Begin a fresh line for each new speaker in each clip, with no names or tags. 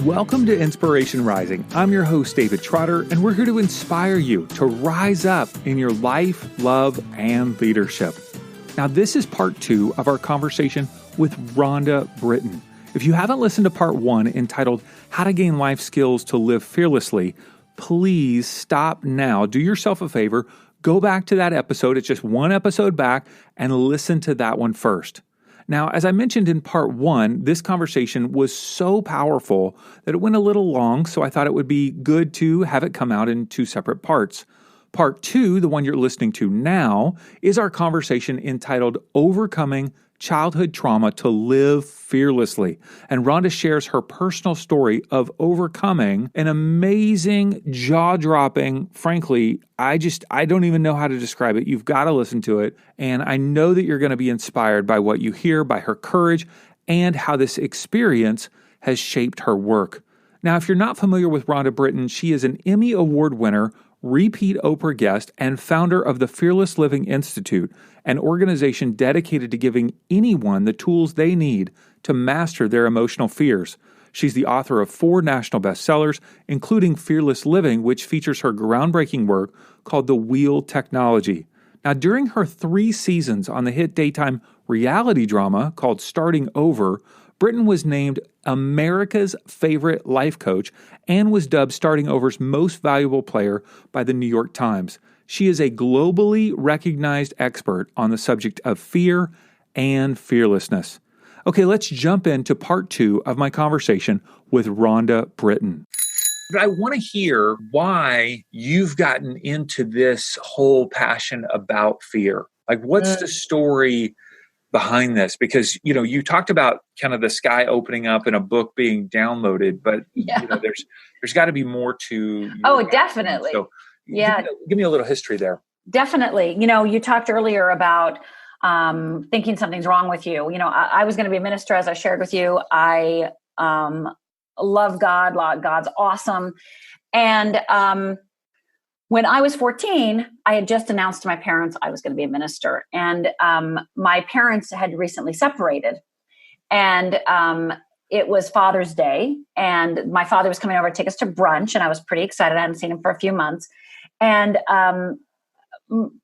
welcome to Inspiration Rising. I'm your host, David Trotter, and we're here to inspire you to rise up in your life, love, and leadership. Now, this is part 2 of our conversation with Rhonda Britten. If you haven't listened to part 1 entitled How to Gain Life Skills to Live Fearlessly, please stop now. Do yourself a favor. Go back to that episode. It's just one episode back and listen to that one first. Now, as I mentioned in part 1, this conversation was so powerful that it went a little long, so I thought it would be good to have it come out in 2 separate parts. Part 2, the one you're listening to now, is our conversation entitled Overcoming Childhood Trauma to Live Fearlessly. And Rhonda shares her personal story of overcoming an amazing, jaw-dropping, frankly, I don't even know how to describe it. You've got to listen to it. And I know that you're going to be inspired by what you hear, by her courage, and how this experience has shaped her work. Now, if you're not familiar with Rhonda Britten, she is an Emmy Award-winner, repeat Oprah guest, and founder of the Fearless Living Institute, an organization dedicated to giving anyone the tools they need to master their emotional fears. She's the author of 4 national bestsellers, including Fearless Living, which features her groundbreaking work called The Wheel Technology. Now, during her 3 seasons on the hit daytime reality drama called Starting Over, Britten was named America's favorite life coach and was dubbed Starting Over's most valuable player by the New York Times. She is a globally recognized expert on the subject of fear and fearlessness. Okay, let's jump into part 2 of my conversation with Rhonda Britten. But I want to hear why you've gotten into this whole passion about fear. Like, what's the story behind this? Because, you talked about kind of the sky opening up and a book being downloaded, but there's got to be more to.
Definitely.
So,
yeah.
Give me a little history there.
Definitely. You talked earlier about thinking something's wrong with you. I was going to be a minister, as I shared with you. I love God. God's awesome. And when I was 14, I had just announced to my parents I was going to be a minister. And my parents had recently separated. And it was Father's Day. And my father was coming over to take us to brunch. And I was pretty excited. I hadn't seen him for a few months. And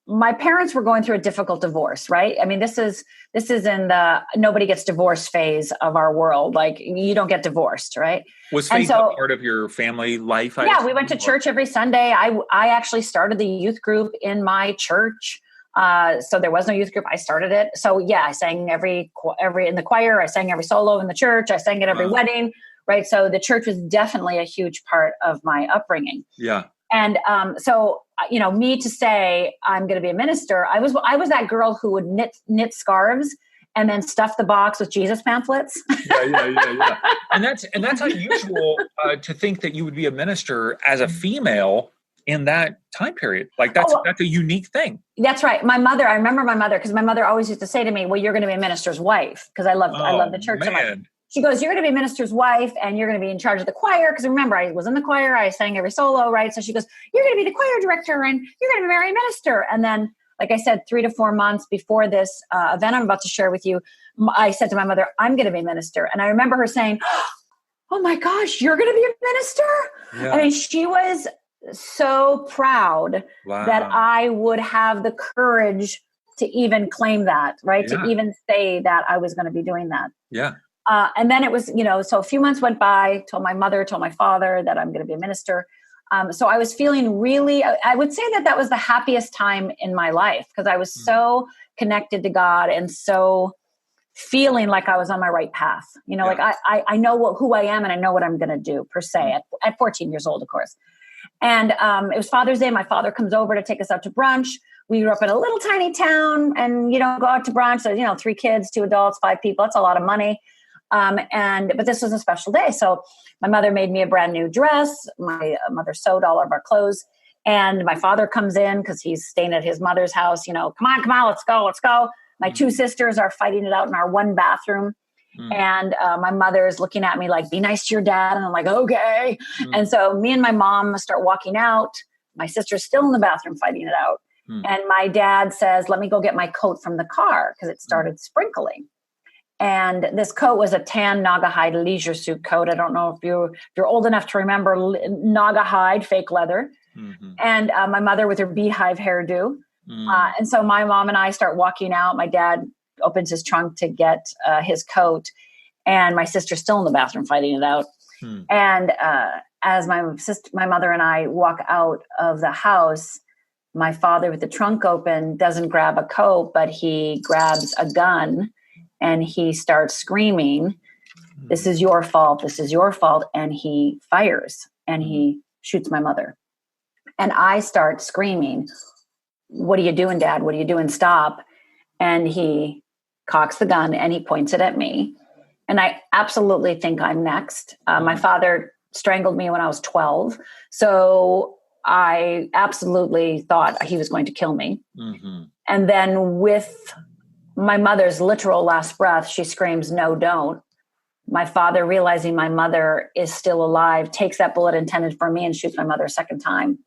my parents were going through a difficult divorce, right? I mean, this is in the nobody gets divorced phase of our world. Like, you don't get divorced, right?
Was faith a part of your family life?
We went to church every Sunday. I actually started the youth group in my church. So there was no youth group. I started it. So yeah, I sang every in the choir. I sang every solo in the church. I sang at every wedding, right? So the church was definitely a huge part of my upbringing.
Yeah.
And so, me to say I'm going to be a minister, I was that girl who would knit scarves and then stuff the box with Jesus pamphlets.
Yeah. And that's unusual to think that you would be a minister as a female in that time period. Like that's a unique thing.
That's right. I remember my mother, because my mother always used to say to me, well, you're going to be a minister's wife. Because I love the church so much. She goes, you're going to be a minister's wife and you're going to be in charge of the choir. Because remember, I was in the choir. I sang every solo, right? So she goes, you're going to be the choir director and you're going to marry a minister. And then, like I said, 3 to 4 months before this event I'm about to share with you, I said to my mother, I'm going to be a minister. And I remember her saying, oh my gosh, you're going to be a minister? Yeah. I mean, she was so proud that I would have the courage to even claim that, right? Yeah. To even say that I was going to be doing that.
Yeah.
And then it was, so a few months went by, told my mother, told my father that I'm going to be a minister. So I was feeling really, I would say that was the happiest time in my life, because I was so connected to God and so feeling like I was on my right path. Like I know who I am and I know what I'm going to do, per se, at 14 years old, of course. And it was Father's Day. My father comes over to take us out to brunch. We grew up in a little tiny town, and go out to brunch. So 3 kids, 2 adults, 5 people. That's a lot of money. But this was a special day. So my mother made me a brand new dress. My mother sewed all of our clothes, and my father comes in because he's staying at his mother's house. Come on, let's go. My 2 sisters are fighting it out in our 1 bathroom. And my mother is looking at me like, be nice to your dad. And I'm like, okay. And so me and my mom start walking out. My sister's still in the bathroom fighting it out. And my dad says, let me go get my coat from the car, because it started sprinkling. And this coat was a tan Naugahyde leisure suit coat. I don't know if you're old enough to remember Naugahyde, fake leather. Mm-hmm. And my mother with her beehive hairdo. And so my mom and I start walking out. My dad opens his trunk to get his coat. And my sister's still in the bathroom fighting it out. And as my mother and I walk out of the house, my father with the trunk open doesn't grab a coat, but he grabs a gun and he starts screaming, "This is your fault. This is your fault." And he fires and he shoots my mother. And I start screaming, "What are you doing, Dad? What are you doing? Stop." And he cocks the gun and he points it at me. And I absolutely think I'm next. My father strangled me when I was 12. So I absolutely thought he was going to kill me. Mm-hmm. And then with my mother's literal last breath, she screams, "No, don't." My father, realizing my mother is still alive, takes that bullet intended for me and shoots my mother a second time.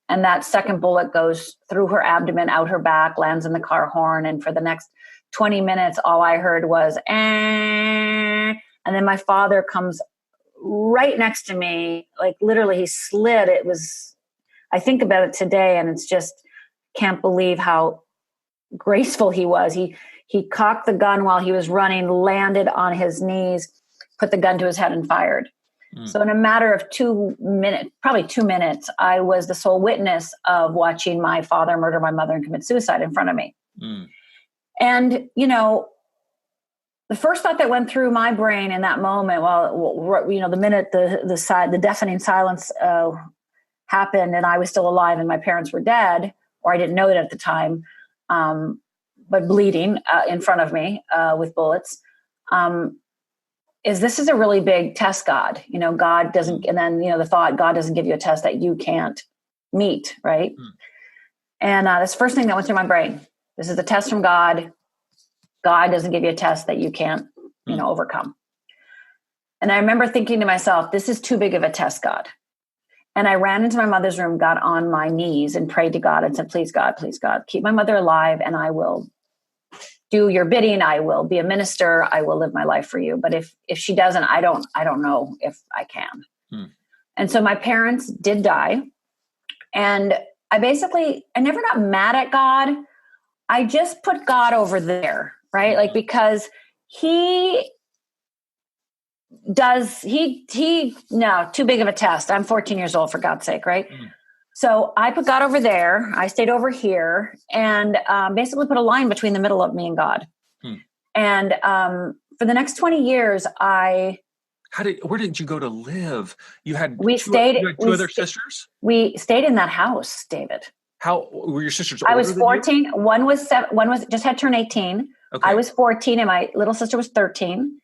And that second bullet goes through her abdomen, out her back, lands in the car horn. And for the next 20 minutes, all I heard was, "Eh." And then my father comes right next to me, like literally he slid. It was, I think about it today and it's just, can't believe how graceful he was. He cocked the gun while he was running, landed on his knees, put the gun to his head and fired. So in a matter of 2 minutes, probably 2 minutes, I was the sole witness of watching my father murder my mother and commit suicide in front of me. And, the first thought that went through my brain in that moment, the minute the deafening silence happened and I was still alive and my parents were dead, or I didn't know it at the time, but bleeding in front of me with bullets, this is a really big test, God. God doesn't, and then, the thought, God doesn't give you a test that you can't meet, right? And that's the first thing that went through my brain. This is a test from God. God doesn't give you a test that you can't, overcome. And I remember thinking to myself, this is too big of a test, God. And I ran into my mother's room, got on my knees and prayed to God and said, please, God, keep my mother alive and I will do your bidding. I will be a minister. I will live my life for you. But if she doesn't, I don't know if I can. And so my parents did die. And I never got mad at God. I just put God over there, right? Like, because he no, too big of a test. I'm 14 years old, for God's sake, right? So I put God over there. I stayed over here and basically put a line between the middle of me and God. And for the next 20 years, where did you go to live? You had two other sisters? We stayed in that house, David. How were your sisters older? I was 14. One was just had turned 18. Okay. I was 14 and my little sister was 13.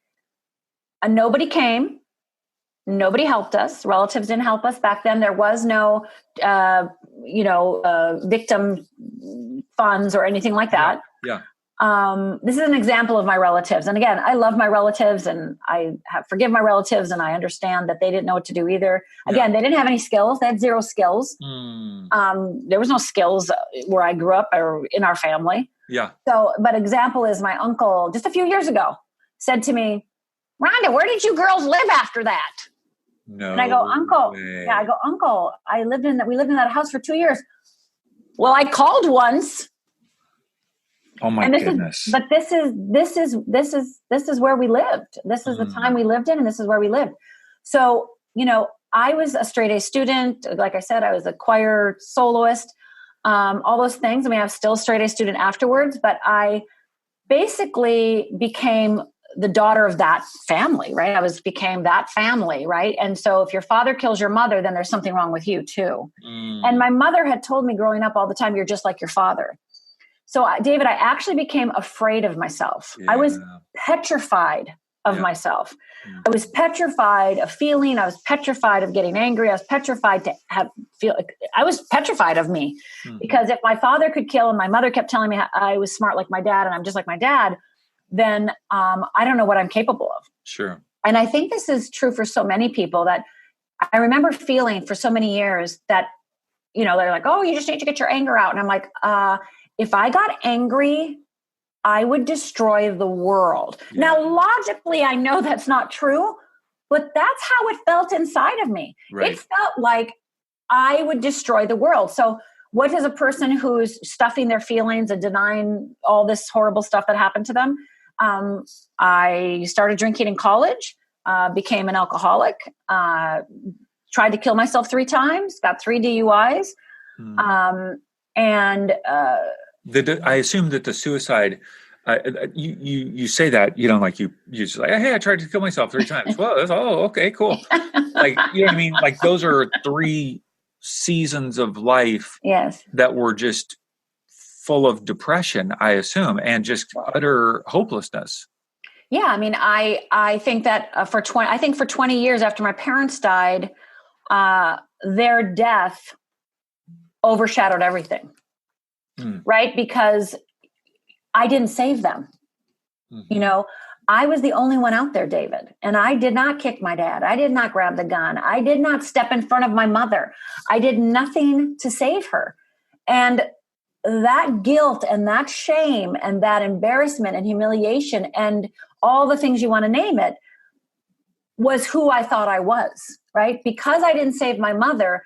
And nobody came. Nobody helped us. Relatives didn't help us. Back then, there was no, victim funds or anything like that. Yeah. This is an example of my relatives. And again, I love my relatives and I forgive my relatives and I understand that they didn't know what to do either. Again, they didn't have any skills. They had zero skills. There was no skills where I grew up or in our family. Yeah. So, but example is my uncle just a few years ago said to me, "Rhonda, where did you girls live after that?" No. And I go, "Uncle." Way. Yeah, I go, "Uncle, we lived in that house for 2 years." Well, I called once. Oh my goodness. This is where we lived. This is the time we lived in and this is where we lived. So, I was a straight A student. Like I said, I was a choir soloist, all those things. I mean, I was still a straight A student afterwards, but I basically became the daughter of that family, right? Became that family, right? And so if your father kills your mother, then there's something wrong with you too. And my mother had told me growing up all the time, "You're just like your father." So David, I actually became afraid of myself. Yeah. I was petrified of myself. I was petrified of feeling. I was petrified of getting angry. I was petrified I was petrified of me because if my father could kill and my mother kept telling me I was smart like my dad and I'm just like my dad, then I don't know what I'm capable of. Sure. And I think this is true for so many people that I remember feeling for so many years that, they're like, "Oh, you just need to get your anger out." And I'm like, if I got angry I would destroy the world. Yeah. Now, logically, I know that's not true, but that's how it felt inside of me. Right. It felt like I would destroy the world. So what is a person who's stuffing their feelings and denying all this horrible stuff that happened to them? I started drinking in college, became an alcoholic, tried to kill myself 3 times, got 3 DUIs.
I assume that the suicide, you say that, like you just like, hey, I tried to kill myself 3 times. Well, okay, cool. Like, you know what I mean? Like those are 3 seasons of life that were just full of depression, I assume, and just utter hopelessness.
Yeah. I mean, I think that for 20 years after my parents died, their death overshadowed everything. Right? Because I didn't save them. I was the only one out there, David, and I did not kick my dad. I did not grab the gun. I did not step in front of my mother. I did nothing to save her. And that guilt and that shame and that embarrassment and humiliation and all the things you want to name it was who I thought I was, right? Because I didn't save my mother,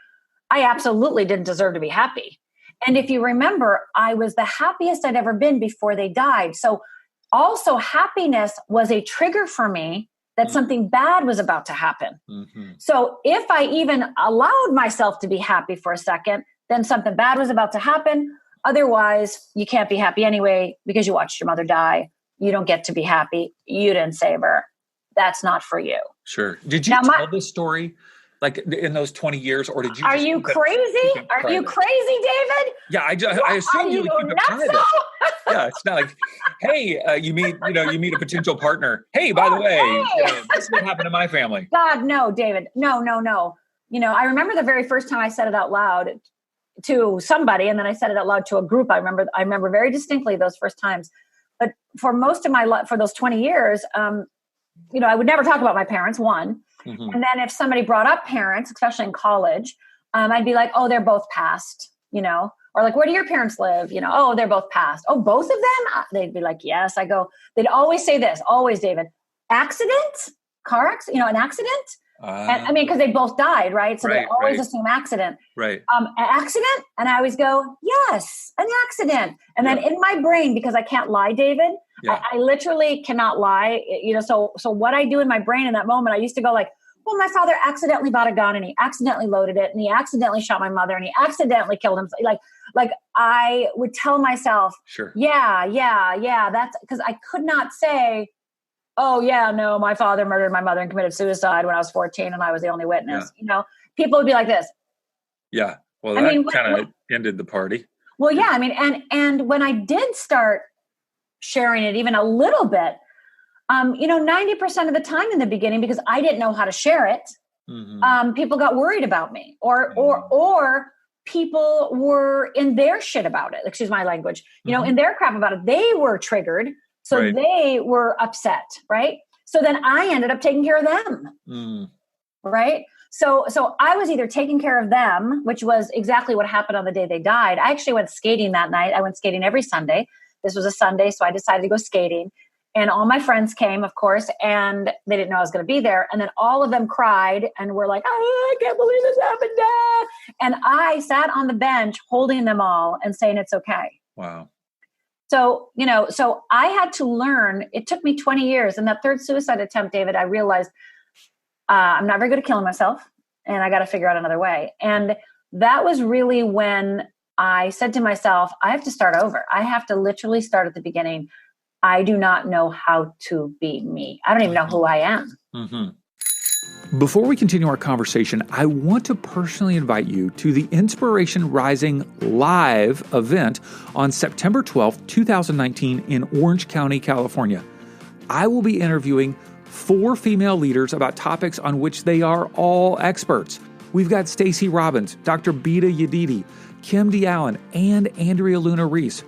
I absolutely didn't deserve to be happy. And if you remember, I was the happiest I'd ever been before they died. So also happiness was a trigger for me that something bad was about to happen. So if I even allowed myself to be happy for a second, then something bad was about to happen. Otherwise, you can't be happy anyway because you watched your mother die. You don't get to be happy. You didn't save her. That's not for you.
Sure. Did you tell this story like in those 20 years, or did you?
Are you crazy? Are you crazy, David?
Yeah, I assume you would keep it private. Yeah, it's not like, hey, you meet a potential partner. Hey, by the way, this is what happened to my family.
God, no, David, no. I remember the very first time I said it out loud to somebody, and then I said it out loud to a group. I remember very distinctly those first times. But for most of my life, for those 20 years, I would never talk about my parents, one. And then if somebody brought up parents, especially in college, I'd be like, oh, they're both passed, or like, where do your parents live? Oh, they're both passed. Oh, both of them? They'd be like, yes. I go, they'd always say this, always, David, accident, car accident, an accident. And because they both died, right? So they always assume accident.
Right.
An accident? And I always go, yes, an accident. And then in my brain, because I can't lie, David, I literally cannot lie. So what I do in my brain in that moment, I used to go like, well, my father accidentally bought a gun and he accidentally loaded it and he accidentally shot my mother and he accidentally killed himself. Like I would tell myself,
sure.
Yeah. That's because I could not say, oh yeah, no, my father murdered my mother and committed suicide when I was 14 and I was the only witness.
Yeah.
People would be like this.
Yeah. Well, that kind of ended the party.
Well, yeah. And when I did start sharing it even a little bit, 90% of the time in the beginning, because I didn't know how to share it, people got worried about me or people were in their shit about it. Excuse my language, in their crap about it. They were triggered. So they were upset. Right. So then I ended up taking care of them. Right. So I was either taking care of them, which was exactly what happened on the day they died. I actually went skating that night. I went skating every Sunday. This was a Sunday. So I decided to go skating. And all my friends came, of course, and they didn't know I was going to be there. And then all of them cried and were like, oh, I can't believe this happened, Dad. And I sat on the bench holding them all and saying, it's okay.
Wow.
So, so I had to learn. It took me 20 years. And that third suicide attempt, David, I realized I'm not very good at killing myself and I got to figure out another way. And that was really when I said to myself, I have to start over. I have to literally start at the beginning. I do not know how to be me. I don't even know who I am.
Before we continue our conversation, I want to personally invite you to the Inspiration Rising live event on September 12th, 2019 in Orange County, California. I will be interviewing 4 female leaders about topics on which they are all experts. We've got Stacey Robbins, Dr. Beta Yedidi, Kim D. Allen, and Andrea Luna Reese.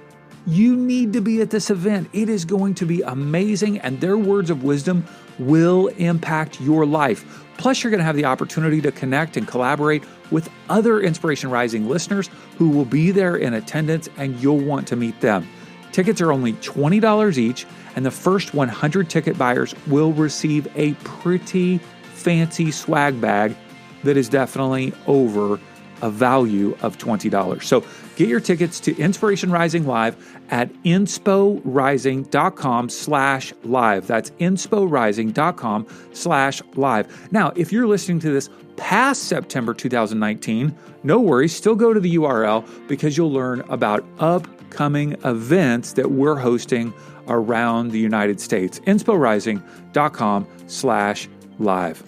You need to be at this event. It is going to be amazing, and their words of wisdom will impact your life. Plus, you're going to have the opportunity to connect and collaborate with other Inspiration Rising listeners who will be there in attendance, and you'll want to meet them. Tickets are only $20 each, and the first 100 ticket buyers will receive a pretty fancy swag bag that is definitely over a value of $20. So get your tickets to Inspiration Rising Live at insporising.com/live. That's insporising.com/live. Now, if you're listening to this past September 2019, no worries, still go to the URL because you'll learn about upcoming events that we're hosting around the United States. insporising.com/live.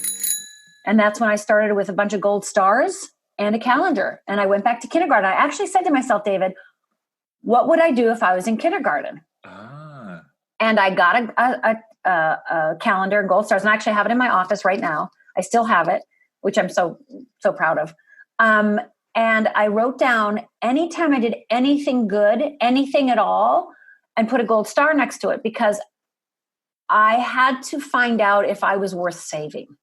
And that's when I started with a bunch of gold stars and a calendar. And I went back to kindergarten. I actually said to myself, David, what would I do if I was in kindergarten? And I got a calendar and gold stars, and I actually have it in my office right now. I still have it, which I'm so proud of. And I wrote down anytime I did anything good, anything at all, and put a gold star next to it, because I had to find out if I was worth saving.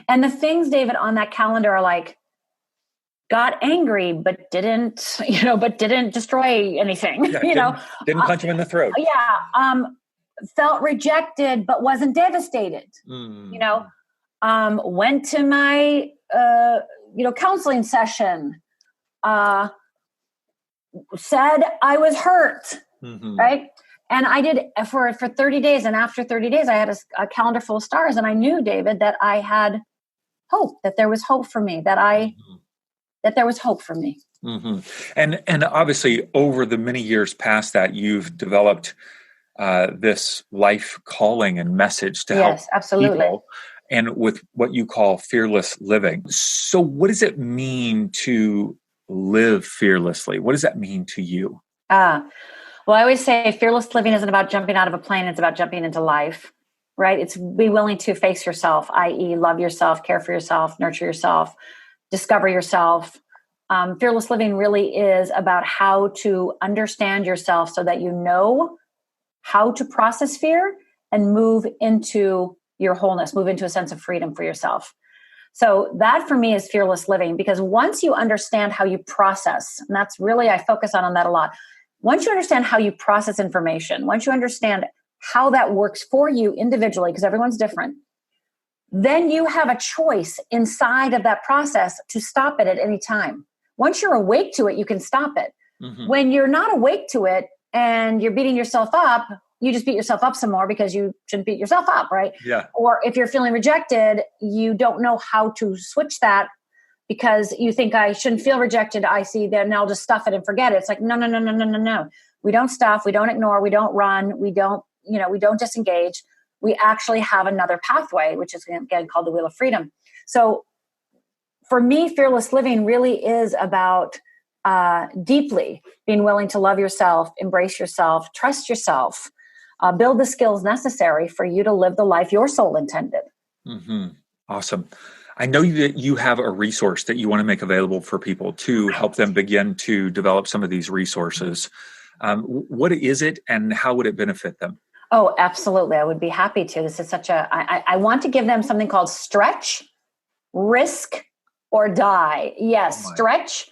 And the things, David, on that calendar are like, got angry, but didn't destroy anything,
Didn't punch him in the throat.
Felt rejected, but wasn't devastated, went to my, counseling session, said I was hurt. Right. And I did for 30 days. And after 30 days, I had a calendar full of stars. And I knew, David, that I had hope, that there was hope for me, that there was hope for me.
And obviously, over the many years past that, you've developed this life calling and message to help people, and with what you call fearless living. So what does it mean to live fearlessly? What does that mean to you?
Well, I always say fearless living isn't about jumping out of a plane. It's about jumping into life, right? It's be willing to face yourself, i.e. love yourself, care for yourself, nurture yourself, discover yourself. Fearless living really is about how to understand yourself so that you know how to process fear and move into your wholeness, move into a sense of freedom for yourself. So that for me is fearless living, because once you understand how you process, and that's really, I focus on that a lot. Once you understand how you process information, once you understand how that works for you individually, because everyone's different, then you have a choice inside of that process to stop it at any time. Once you're awake to it, you can stop it. When you're not awake to it and you're beating yourself up, you just beat yourself up some more because you shouldn't beat yourself up, right?
Yeah.
Or if you're feeling rejected, you don't know how to switch that because you think I shouldn't feel rejected. I see that, and I'll just stuff it and forget it. It's like, no. We don't stuff. We don't ignore. We don't run. We don't disengage. We actually have another pathway, which is again called the Wheel of Freedom. So for me, fearless living really is about deeply being willing to love yourself, embrace yourself, trust yourself, build the skills necessary for you to live the life your soul intended.
Awesome. I know that you have a resource that you want to make available for people to help them begin to develop some of these resources. What is it and how would it benefit them?
Oh, absolutely. I would be happy to. This is I want to give them something called Stretch, Risk, or Die. Yes, Stretch,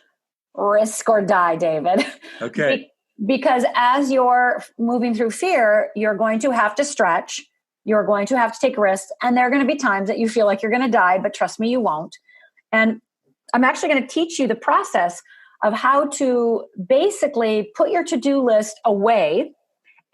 Risk, or Die, David.
Okay.
Because as you're moving through fear, you're going to have to stretch. You're going to have to take risks. And there are going to be times that you feel like you're going to die, but trust me, you won't. And I'm actually going to teach you the process of how to basically put your to-do list away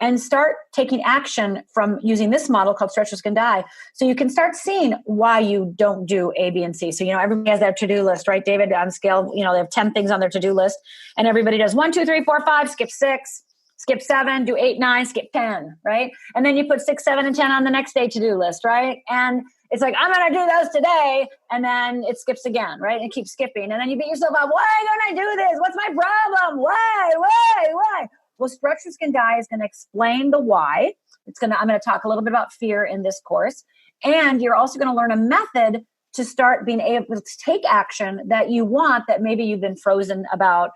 and start taking action from using this model called Stretch, Risk, and Die. So you can start seeing why you don't do A, B, and C. So, everybody has their to-do list, right, David? On scale, they have 10 things on their to-do list. And everybody does 1, 2, 3, 4, 5, skip 6, skip 7, do 8, 9, skip 10, right? And then you put 6, 7, and 10 on the next day to-do list, right? And it's like, I'm going to do those today. And then it skips again, right? And it keeps skipping. And then you beat yourself up. Why don't I do this? What's my problem? Why? Well, Stretch, Risk, and Die is going to explain the why. I'm going to talk a little bit about fear in this course. And you're also going to learn a method to start being able to take action that you want, that maybe you've been frozen about,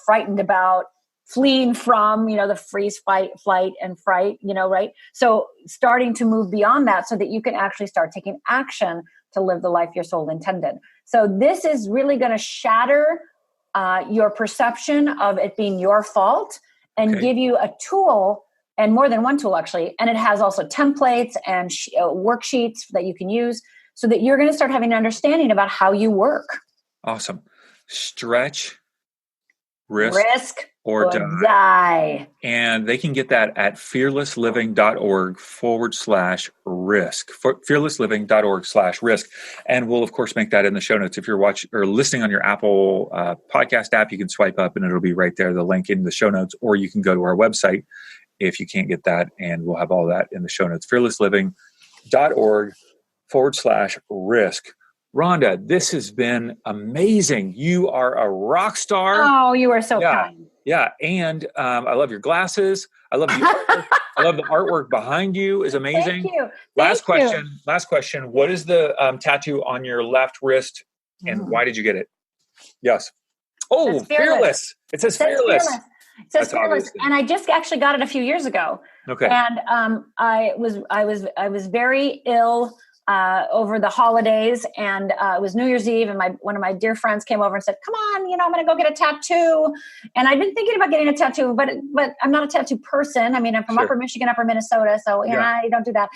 frightened about, fleeing from, the freeze, fight, flight, and fright, right? So starting to move beyond that so that you can actually start taking action to live the life your soul intended. So this is really going to shatter your perception of it being your fault and give you a tool, and more than one tool actually. And it has also templates and worksheets that you can use so that you're going to start having an understanding about how you work.
Awesome. Stretch, risk or die. And they can get that at fearlessliving.org/risk. Fearlessliving.org/risk. And we'll, of course, make that in the show notes. If you're watching or listening on your Apple podcast app, you can swipe up and it'll be right there, the link in the show notes, or you can go to our website if you can't get that, and we'll have all that in the show notes. fearlessliving.org/risk. Rhonda, this has been amazing. You are a rock star.
Oh, you are so kind.
Yeah. And I love your glasses. I love the artwork. I love the artwork behind you is amazing.
Thank you.
Last question. What is the tattoo on your left wrist and why did you get it? Yes. Oh, fearless. It says fearless.
It says fearless. And I just actually got it a few years ago.
Okay.
And I was very ill over the holidays, and it was New Year's Eve, and one of my dear friends came over and said, "Come on, I'm going to go get a tattoo." And I've been thinking about getting a tattoo, but I'm not a tattoo person. I mean, I'm from Upper Michigan, Upper Minnesota, so I don't do that.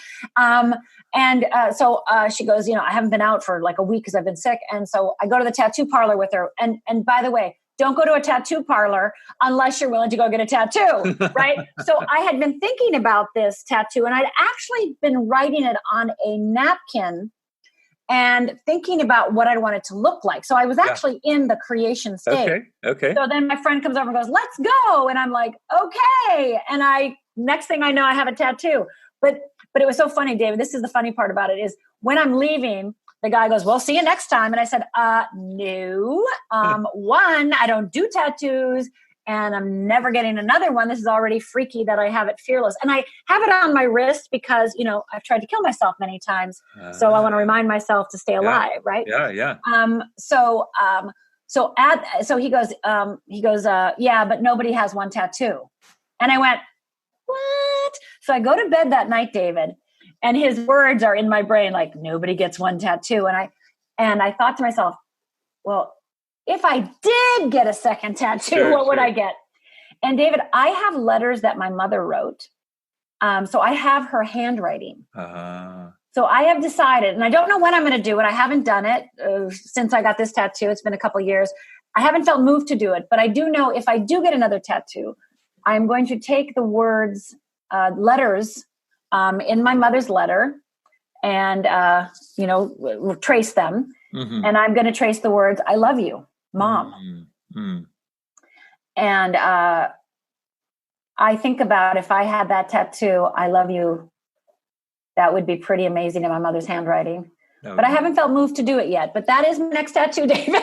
So she goes, I haven't been out for like a week because I've been sick, and so I go to the tattoo parlor with her. And by the way, don't go to a tattoo parlor unless you're willing to go get a tattoo, right? So I had been thinking about this tattoo, and I'd actually been writing it on a napkin and thinking about what I wanted it to look like. So I was actually in the creation state.
Okay.
So then my friend comes over and goes, "Let's go." And I'm like, okay. And next thing I know, I have a tattoo. But it was so funny, David. This is the funny part about it is when I'm leaving, the guy goes, "Well, see you next time." And I said, no. One, I don't do tattoos, and I'm never getting another one. This is already freaky that I have it Fearless. And I have it on my wrist because, I've tried to kill myself many times. So I want to remind myself to stay alive, right?
Yeah.
So he goes, "Yeah, but nobody has one tattoo." And I went, "What?" So I go to bed that night, David, and his words are in my brain, like, "Nobody gets one tattoo." And I thought to myself, well, if I did get a second tattoo, what would I get? And David, I have letters that my mother wrote. So I have her handwriting. So I have decided, and I don't know when I'm going to do it. I haven't done it since I got this tattoo. It's been a couple of years. I haven't felt moved to do it, but I do know if I do get another tattoo, I'm going to take the words, letters, in my mother's letter and, trace them. Mm-hmm. And I'm going to trace the words, "I love you, Mom." Mm-hmm. And I think about if I had that tattoo, "I love you," that would be pretty amazing in my mother's handwriting. Okay. But I haven't felt moved to do it yet. But that is my next tattoo, David.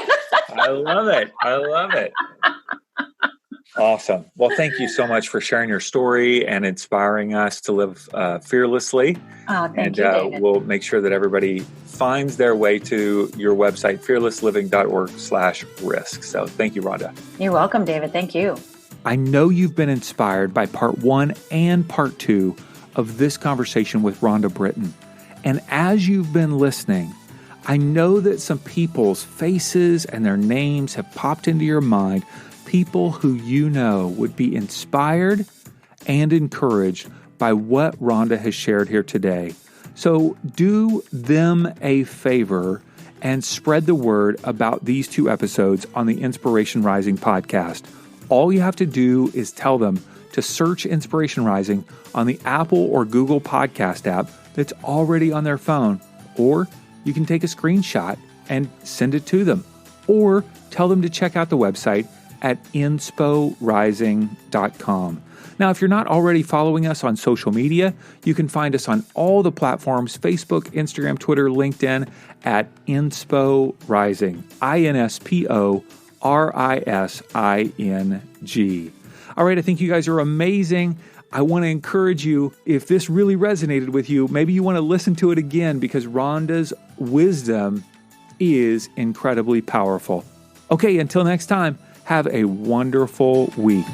I love it. Awesome. Well, thank you so much for sharing your story and inspiring us to live fearlessly.
Thank you, David.
We'll make sure that everybody finds their way to your website, fearlessliving.org/risk. So thank you, Rhonda.
You're welcome, David. Thank you.
I know you've been inspired by part 1 and part 2 of this conversation with Rhonda Britten. And as you've been listening, I know that some people's faces and their names have popped into your mind, people who would be inspired and encouraged by what Rhonda has shared here today. So do them a favor and spread the word about these 2 episodes on the Inspiration Rising podcast. All you have to do is tell them to search Inspiration Rising on the Apple or Google podcast app that's already on their phone, or you can take a screenshot and send it to them, or tell them to check out the website at insporising.com. Now, if you're not already following us on social media, you can find us on all the platforms, Facebook, Instagram, Twitter, LinkedIn, at Inspo Rising, INSPORISING. All right, I think you guys are amazing. I want to encourage you, if this really resonated with you, maybe you want to listen to it again because Rhonda's wisdom is incredibly powerful. Okay, until next time, have a wonderful week.